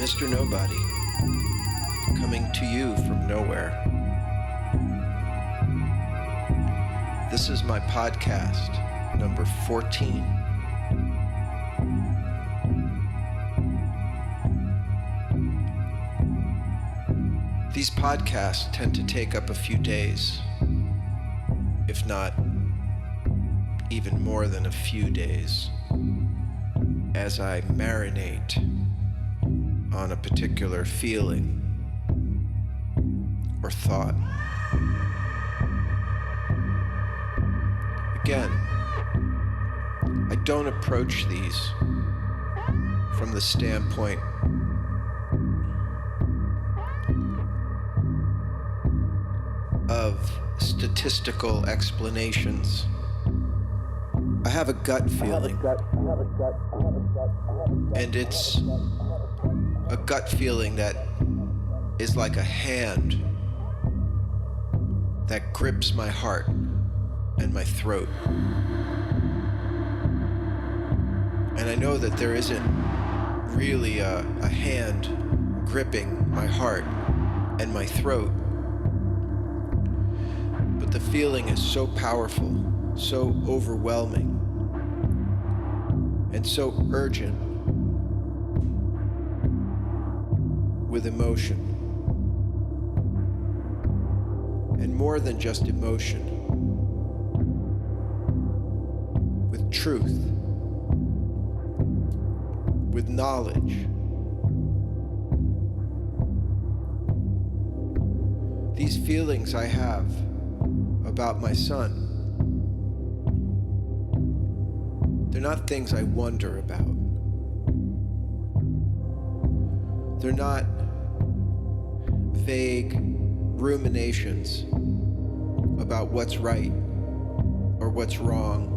Mr. Nobody, coming to you from nowhere. This is my podcast, number 14. These podcasts tend to take up a few days, if not even more than a few days, as I marinate on a particular feeling or thought. Again, I don't approach these from the standpoint of statistical explanations. I have a gut feeling, and it's a gut feeling that is like a hand that grips my heart and my throat. And I know that there isn't really a hand gripping my heart and my throat, but the feeling is so powerful, so overwhelming, and so urgent with emotion. And more than just emotion, with truth, with knowledge. These feelings I have about my son, they're not things I wonder about. They're not vague ruminations about what's right or what's wrong.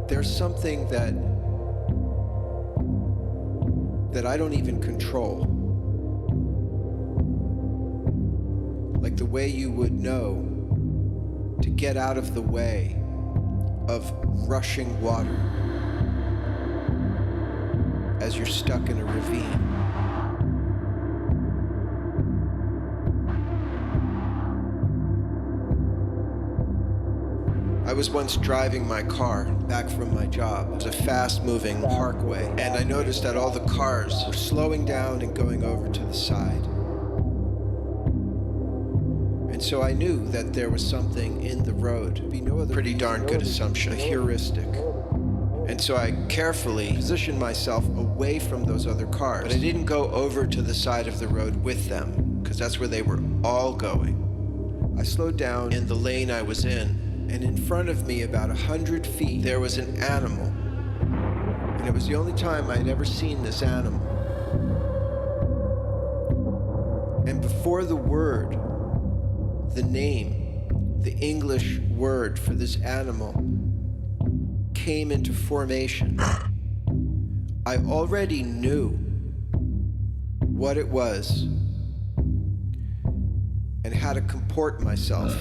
There's something that I don't even control. Like the way you would know to get out of the way of rushing water as you're stuck in a ravine. I was once driving my car back from my job. It was a fast-moving parkway, and I noticed that all the cars were slowing down and going over to the side. And so I knew that there was something in the road. Be no other pretty darn good assumption, a heuristic. And so I carefully positioned myself away from those other cars. But I didn't go over to the side of the road with them, because that's where they were all going. I slowed down in the lane I was in, and in front of me, about 100 feet, there was an animal. And it was the only time I'd ever seen this animal. And before the word, the name, the English word for this animal came into formation, I already knew what it was and how to comport myself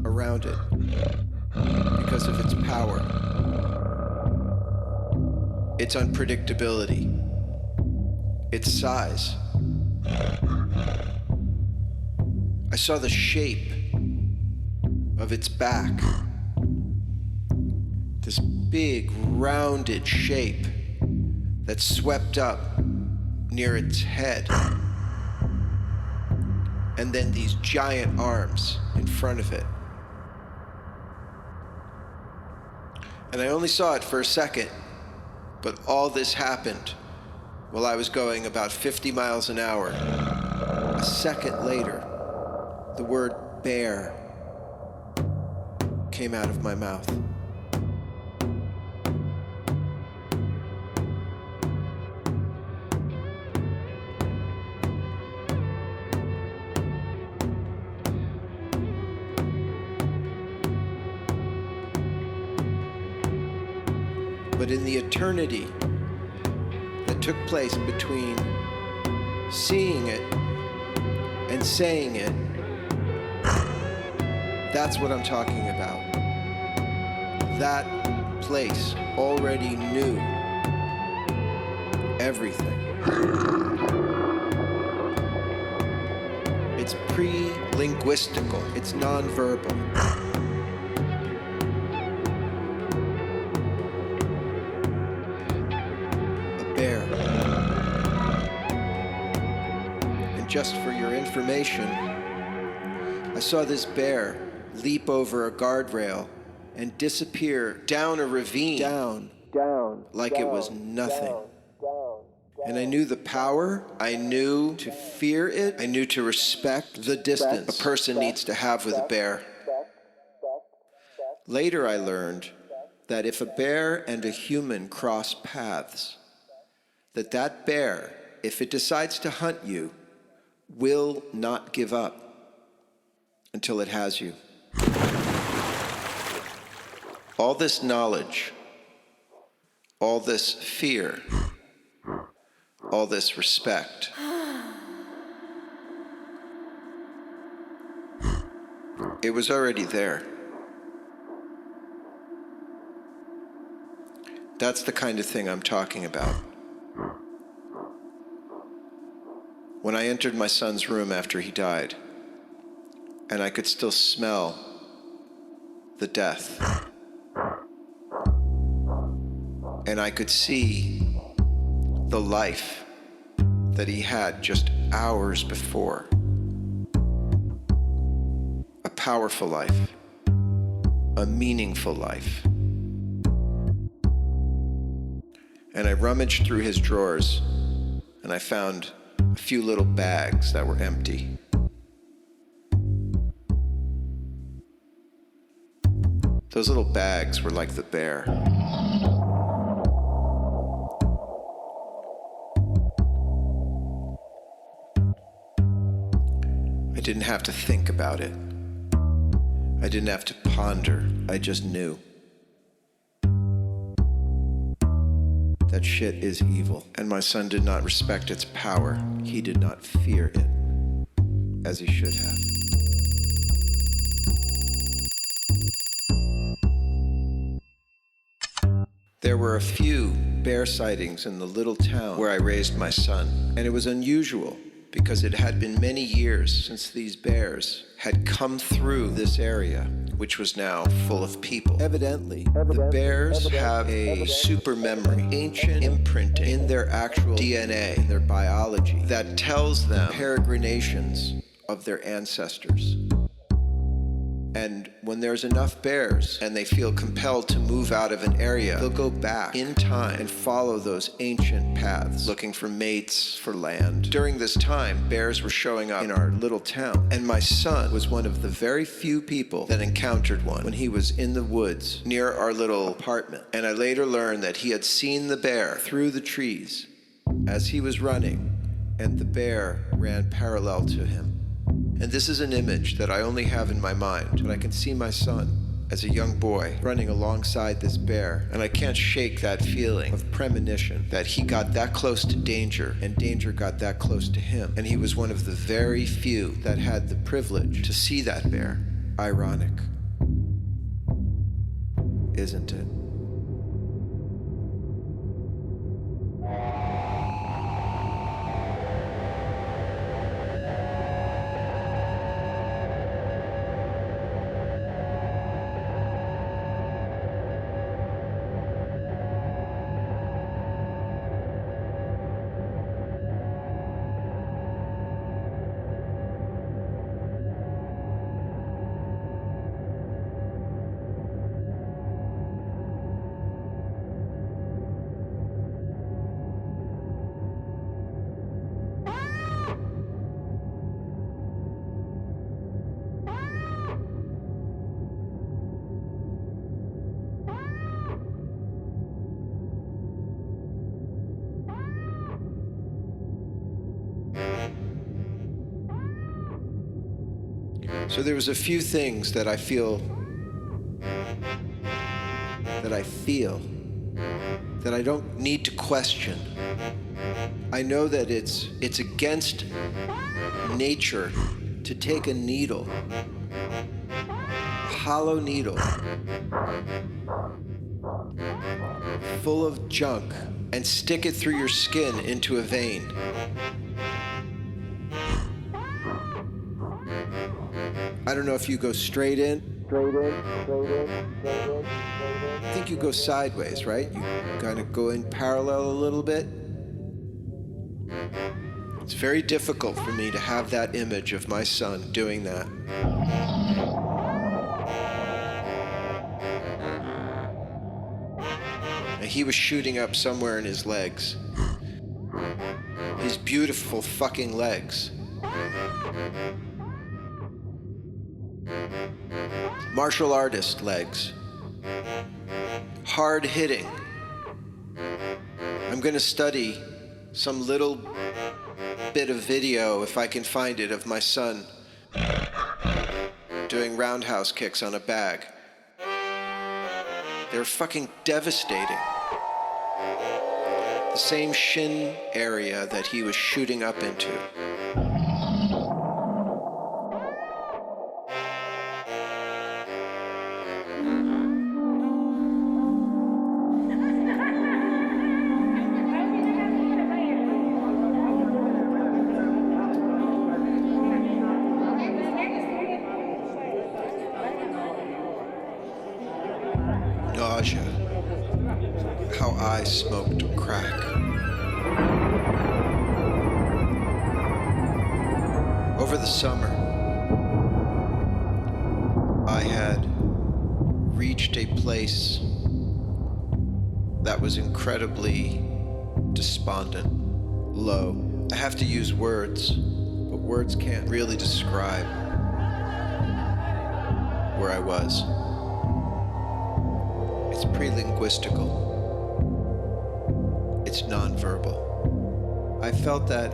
around it because of its power, its unpredictability, its size. I saw the shape of its back, this big rounded shape that swept up near its head, and then these giant arms in front of it. And I only saw it for a second, but all this happened while I was going about 50 miles an hour. A second later, the word bear came out of my mouth. But in the eternity that took place between seeing it and saying it, that's what I'm talking about. That place already knew everything. It's pre-linguistical. It's non-verbal. A bear. And just for your information, I saw this bear leap over a guardrail and disappear down a ravine, down, like it was nothing. And I knew the power, I knew to fear it, I knew to respect the distance a person needs to have with a bear. Later I learned that if a bear and a human cross paths, that bear, if it decides to hunt you, will not give up until it has you. All this knowledge, all this fear, all this respect, it was already there. That's the kind of thing I'm talking about. When I entered my son's room after he died, and I could still smell the death, and I could see the life that he had just hours before. A powerful life, a meaningful life. And I rummaged through his drawers, and I found a few little bags that were empty. Those little bags were like the bear. I didn't have to think about it. I didn't have to ponder. I just knew. That shit is evil. And my son did not respect its power. He did not fear it, as he should have. There were a few bear sightings in the little town where I raised my son, and it was unusual because it had been many years since these bears had come through this area, which was now full of people. Evidently, the bears have a super memory, ancient imprint in their actual DNA, their biology, that tells them peregrinations of their ancestors. And when there's enough bears and they feel compelled to move out of an area, they'll go back in time and follow those ancient paths, looking for mates, for land. During this time, bears were showing up in our little town, and my son was one of the very few people that encountered one when he was in the woods near our little apartment. And I later learned that he had seen the bear through the trees as he was running, and the bear ran parallel to him. And this is an image that I only have in my mind, but I can see my son as a young boy running alongside this bear, and I can't shake that feeling of premonition that he got that close to danger, and danger got that close to him, and he was one of the very few that had the privilege to see that bear. Ironic, isn't it? So there was a few things that I feel, that I don't need to question. I know that it's against nature to take a needle, hollow needle full of junk and stick it through your skin into a vein. I don't know if you go straight in. I think you go sideways, right? You kind of go in parallel a little bit. It's very difficult for me to have that image of my son doing that. And he was shooting up somewhere in his legs. His beautiful fucking legs. Martial artist legs. Hard hitting. I'm gonna study some little bit of video, if I can find it, of my son doing roundhouse kicks on a bag. They're fucking devastating. The same shin area that he was shooting up into. Nausea. How I smoked crack. Over the summer, I had reached a place that was incredibly despondent, low. I have to use words, but words can't really describe where I was. It's pre-linguistical. It's nonverbal. I felt that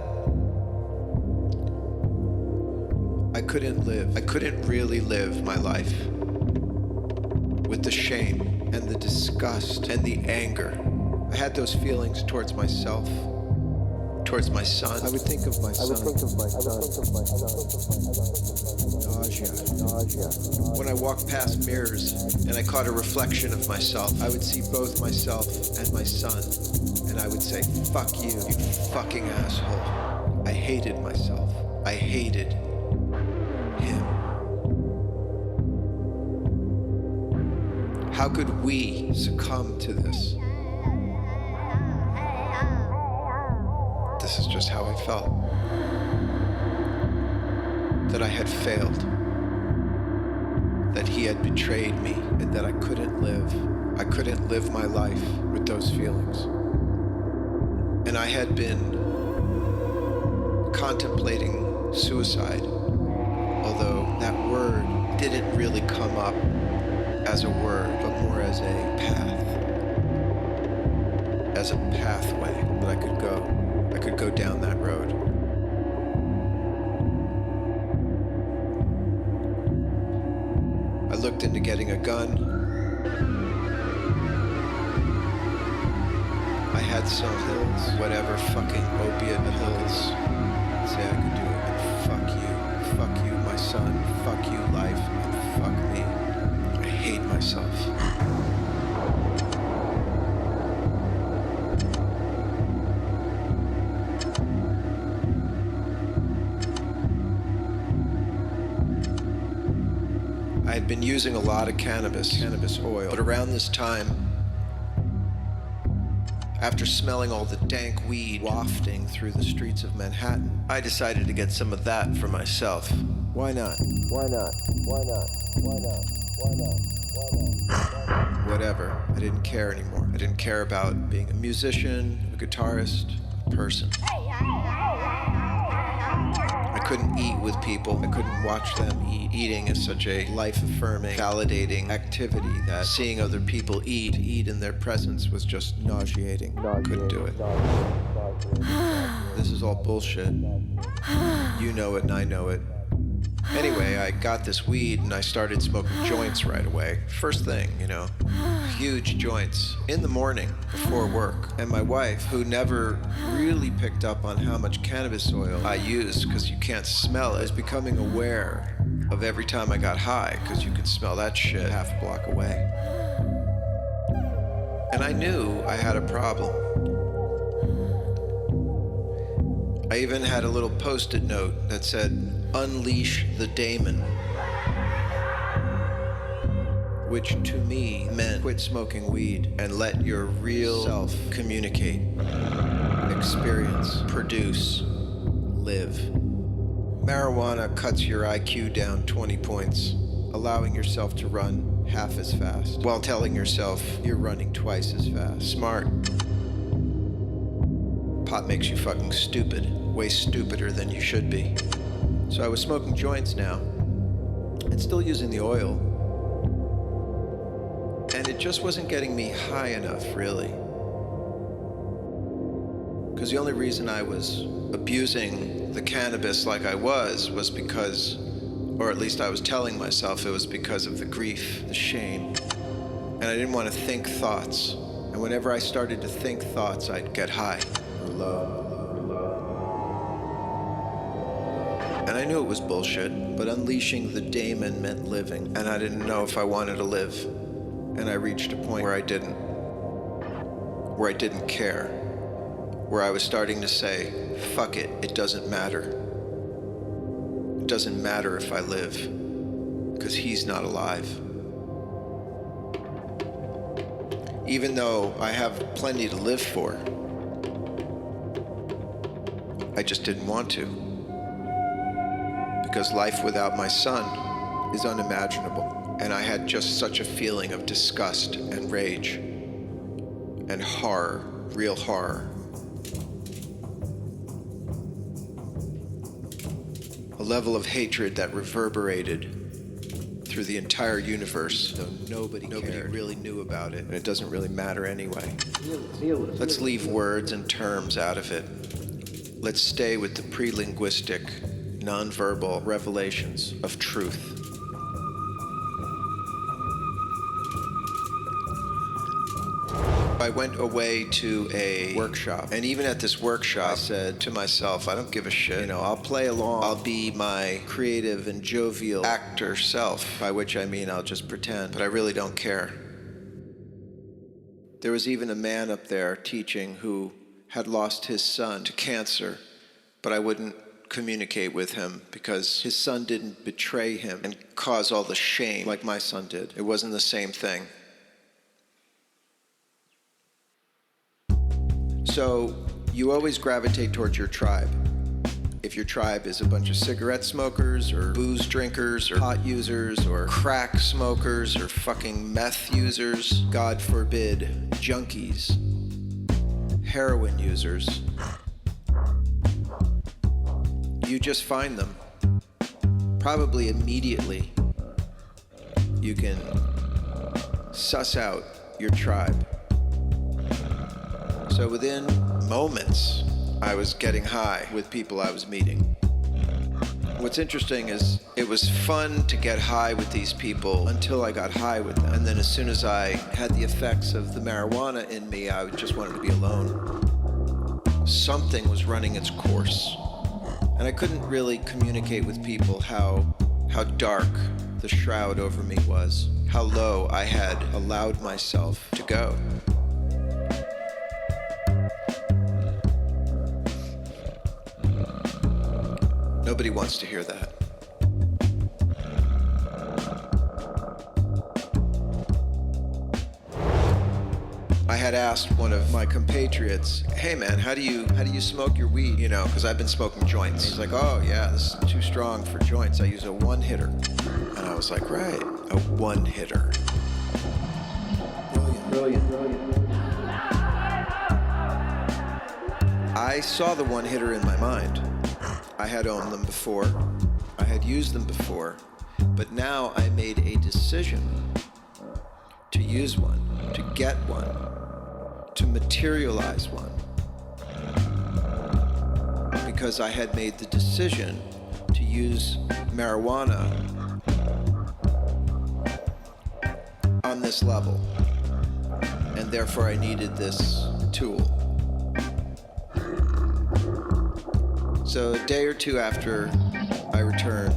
I couldn't live. I couldn't really live my life with the shame and the disgust and the anger. I had those feelings towards myself, towards my son. I would think of my son. Nausea. When I walked past mirrors and I caught a reflection of myself, I would see both myself and my son, and I would say, fuck you, you fucking asshole. I hated myself. I hated him. How could we succumb to this? This is just how I felt. That I had failed. That he had betrayed me, and that I couldn't live. I couldn't live my life with those feelings. And I had been contemplating suicide, although that word didn't really come up as a word, but more as a path, as a pathway that I could go. I could go down that road. I looked into getting a gun. I had some pills, whatever fucking opiate pills. Say I could do it. And fuck you, my son, fuck you, life, and fuck me. I hate myself. I had been using a lot of cannabis oil, but around this time, after smelling all the dank weed wafting through the streets of Manhattan, I decided to get some of that for myself. Why not? Whatever. I didn't care anymore. I didn't care about being a musician, a guitarist, a person. I couldn't eat with people. I couldn't watch them eat. Eating is such a life-affirming, validating activity that seeing other people eat in their presence was just nauseating. I couldn't do it. This is all bullshit. You know it and I know it. Anyway, I got this weed and I started smoking joints right away. First thing, huge joints in the morning before work. And my wife, who never really picked up on how much cannabis oil I used because you can't smell it, is becoming aware of every time I got high, because you could smell that shit half a block away. And I knew I had a problem. I even had a little post-it note that said, "Unleash the daemon," which to me meant quit smoking weed and let your real self communicate, experience, produce, live. Marijuana cuts your IQ down 20 points, allowing yourself to run half as fast while telling yourself you're running twice as fast. Smart. Pot makes you fucking stupid, way stupider than you should be. So I was smoking joints now and still using the oil. And it just wasn't getting me high enough, really. Because the only reason I was abusing the cannabis like I was because, or at least I was telling myself it was because of the grief, the shame. And I didn't want to think thoughts. And whenever I started to think thoughts, I'd get high or low. And I knew it was bullshit, but unleashing the daemon meant living. And I didn't know if I wanted to live. And I reached a point where I didn't care. Where I was starting to say, fuck it, it doesn't matter. It doesn't matter if I live, because he's not alive. Even though I have plenty to live for, I just didn't want to. Because life without my son is unimaginable. And I had just such a feeling of disgust and rage and horror, real horror. A level of hatred that reverberated through the entire universe, though nobody really knew about it, and it doesn't really matter anyway. Let's leave words and terms out of it. Let's stay with the pre-linguistic, non-verbal revelations of truth. I went away to a workshop, and even at this workshop, I said to myself, I don't give a shit, I'll play along. I'll be my creative and jovial actor self, by which I mean I'll just pretend, but I really don't care. There was even a man up there teaching who had lost his son to cancer, but I wouldn't communicate with him because his son didn't betray him and cause all the shame like my son did. It wasn't the same thing. So you always gravitate towards your tribe. If your tribe is a bunch of cigarette smokers or booze drinkers or pot users or crack smokers or fucking meth users, God forbid, junkies, heroin users, you just find them. Probably immediately you can suss out your tribe. So within moments, I was getting high with people I was meeting. What's interesting is it was fun to get high with these people until I got high with them. And then as soon as I had the effects of the marijuana in me, I just wanted to be alone. Something was running its course. And I couldn't really communicate with people how dark the shroud over me was, how low I had allowed myself to go. Nobody wants to hear that. I had asked one of my compatriots, hey man, how do you smoke your weed? Because I've been smoking joints. He's like, oh yeah, this is too strong for joints. I use a one-hitter. And I was like, right, a one-hitter. Brilliant. I saw the one-hitter in my mind. I had owned them before, I had used them before, but now I made a decision to use one, to get one, to materialize one, because I had made the decision to use marijuana on this level, and therefore I needed this tool. So a day or two after I returned,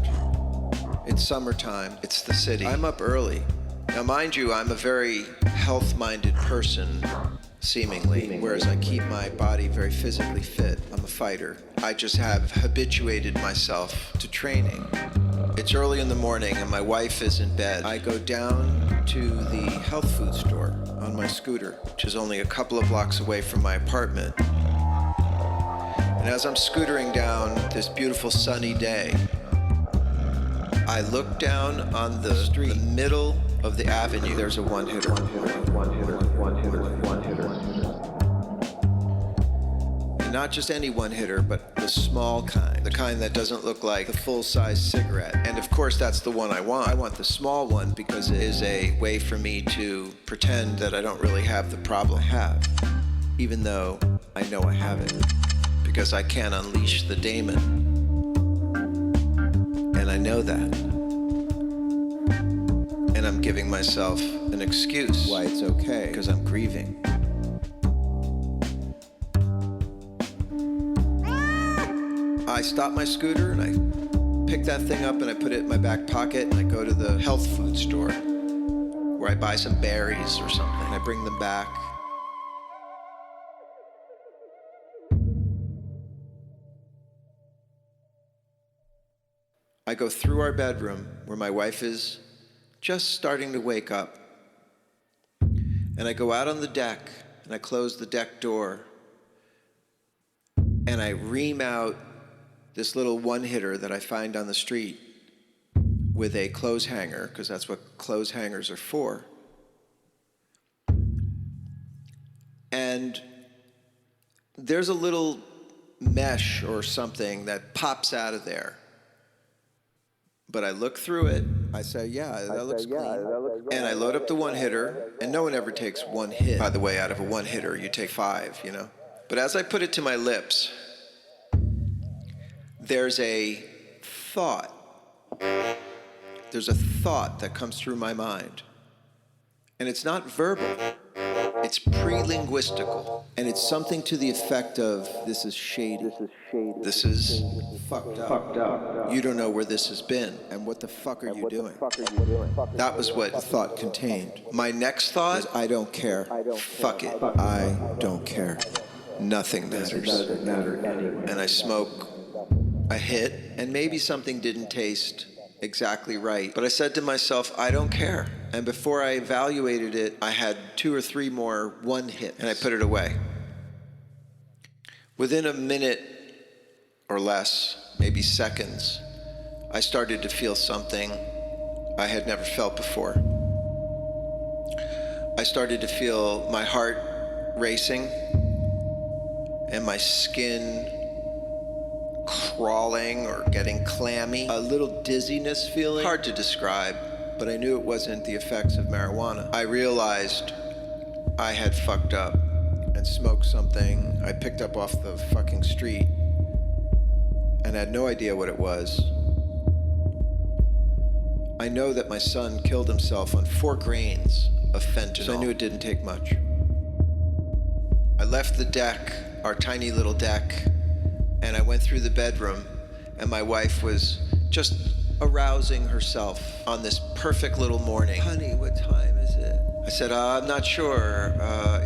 It's summertime. It's the city. I'm up early. Now, mind you, I'm a very health-minded person, seemingly, whereas I keep my body very physically fit. I'm a fighter. I just have habituated myself to training. It's early in the morning and my wife is in bed. I go down to the health food store on my scooter, which is only a couple of blocks away from my apartment. And as I'm scootering down this beautiful sunny day, I look down on the street, the middle of the avenue. There's a one-hitter. And not just any one-hitter, but the small kind. The kind that doesn't look like the full-size cigarette. And of course, that's the one I want. I want the small one because it is a way for me to pretend that I don't really have the problem I have, even though I know I have it, because I can't unleash the daemon. And I know that. And I'm giving myself an excuse why it's okay, because I'm grieving. I stop my scooter and I pick that thing up and I put it in my back pocket and I go to the health food store where I buy some berries or something and I bring them back. I go through our bedroom where my wife is just starting to wake up. And I go out on the deck and I close the deck door and I ream out this little one-hitter that I find on the street with a clothes hanger, because that's what clothes hangers are for. And there's a little mesh or something that pops out of there. But I look through it, I say, yeah, that looks clean. And I load up the one-hitter, and no one ever takes one hit. By the way, out of a one-hitter, you take 5, you know? But as I put it to my lips, there's a thought. There's a thought that comes through my mind. And it's not verbal. It's pre-linguistical. And it's something to the effect of, this is shady. This is fucked up. You don't know where this has been. And what the fuck are you doing? That was what the thought contained. My next thought is, I don't care. Fuck it. I don't care. Nothing matters. And I smoke a hit, and maybe something didn't taste exactly right. But I said to myself, I don't care. And before I evaluated it, I had 2 or 3 more one hits, and I put it away. Within a minute or less, maybe seconds, I started to feel something I had never felt before. I started to feel my heart racing and my skin crawling or getting clammy, a little dizziness feeling, hard to describe, but I knew it wasn't the effects of marijuana. I realized I had fucked up and smoked something I picked up off the fucking street and had no idea what it was. I know that my son killed himself on 4 grains of fentanyl, so I knew it didn't take much. I left the deck, our tiny little deck, and I went through the bedroom, and my wife was just arousing herself on this perfect little morning. Honey, what time is it? I said, I'm not sure.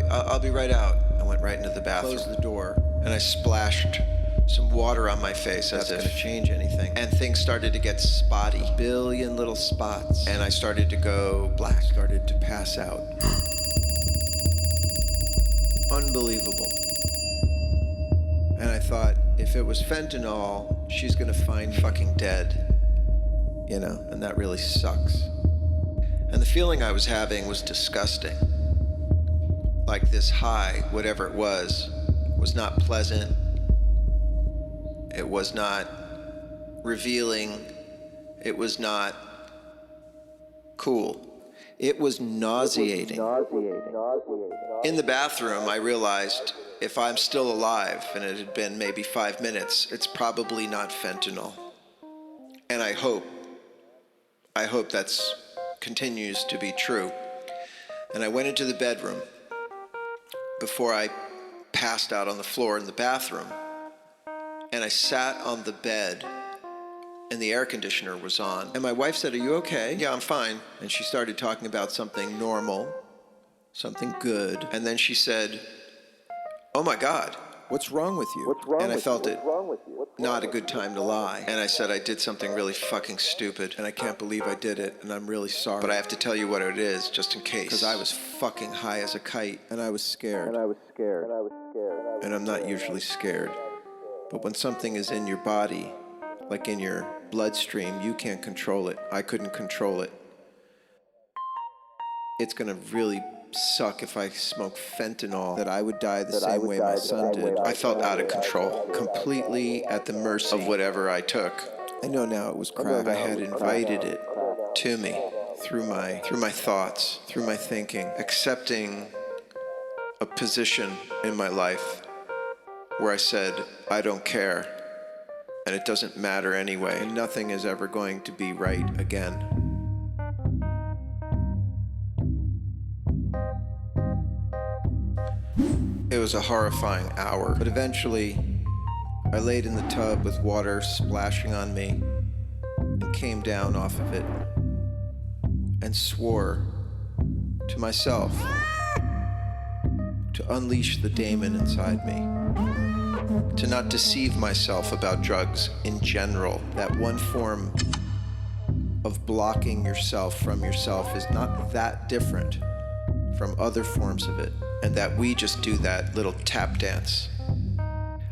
I'll be right out. I went right into the bathroom, closed the door, and I splashed some water on my face as if to change anything. And things started to get spotty, 1 billion little spots. And I started to go black, started to pass out. Unbelievable. And I thought, if it was fentanyl, she's gonna find fucking dead, you know, and that really sucks. And the feeling I was having was disgusting. Like this high, whatever it was not pleasant. It was not revealing. It was not cool. It was nauseating. In the bathroom, I realized if I'm still alive, and it had been maybe 5 minutes, it's probably not fentanyl. And I hope that's continues to be true. And I went into the bedroom before I passed out on the floor in the bathroom. And I sat on the bed and the air conditioner was on. And my wife said, "Are you okay?" "Yeah, I'm fine." And she started talking about something normal, something good. And then she said, "Oh my God, what's wrong with you?" And I felt it not a good time to lie. And I said, "I did something really fucking stupid, and I can't believe I did it, and I'm really sorry. But I have to tell you what it is, just in case. Because I was fucking high as a kite, and I was scared. And I'm not usually scared. But when something is in your body, like in your bloodstream, you can't control it. I couldn't control it. It's gonna really suck if I smoke fentanyl, that I would die the same way my son did. I felt out of control, completely at the mercy of whatever I took. I know now it was crack. I had invited it to me through my thoughts, through my thinking, accepting a position in my life where I said, I don't care, and it doesn't matter anyway, and nothing is ever going to be right again. It was a horrifying hour, but eventually I laid in the tub with water splashing on me and came down off of it and swore to myself to unleash the demon inside me, to not deceive myself about drugs in general, that one form of blocking yourself from yourself is not that different from other forms of it, and that we just do that little tap dance.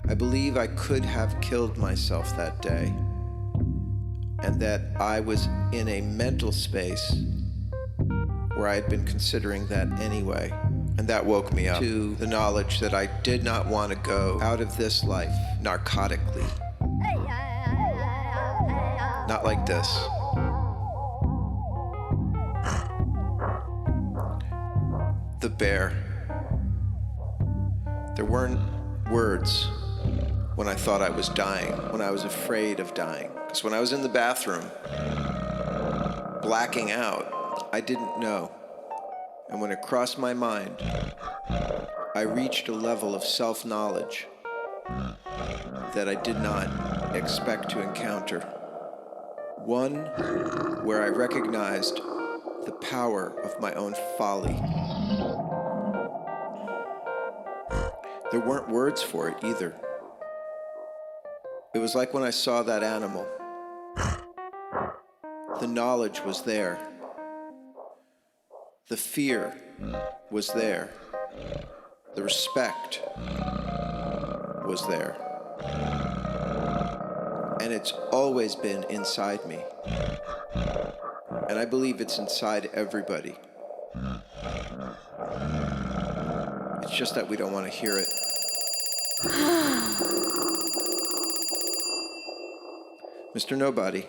I believe I could have killed myself that day, and that I was in a mental space where I had been considering that anyway. And that woke me up to the knowledge that I did not want to go out of this life narcotically. Not like this. The bear. There weren't words when I thought I was dying, when I was afraid of dying. Because when I was in the bathroom, blacking out, I didn't know. And when it crossed my mind, I reached a level of self-knowledge that I did not expect to encounter. One where I recognized the power of my own folly. There weren't words for it either. It was like when I saw that animal. The knowledge was there. The fear was there. The respect was there. And it's always been inside me. And I believe it's inside everybody. It's just that we don't want to hear it. Mr. Nobody.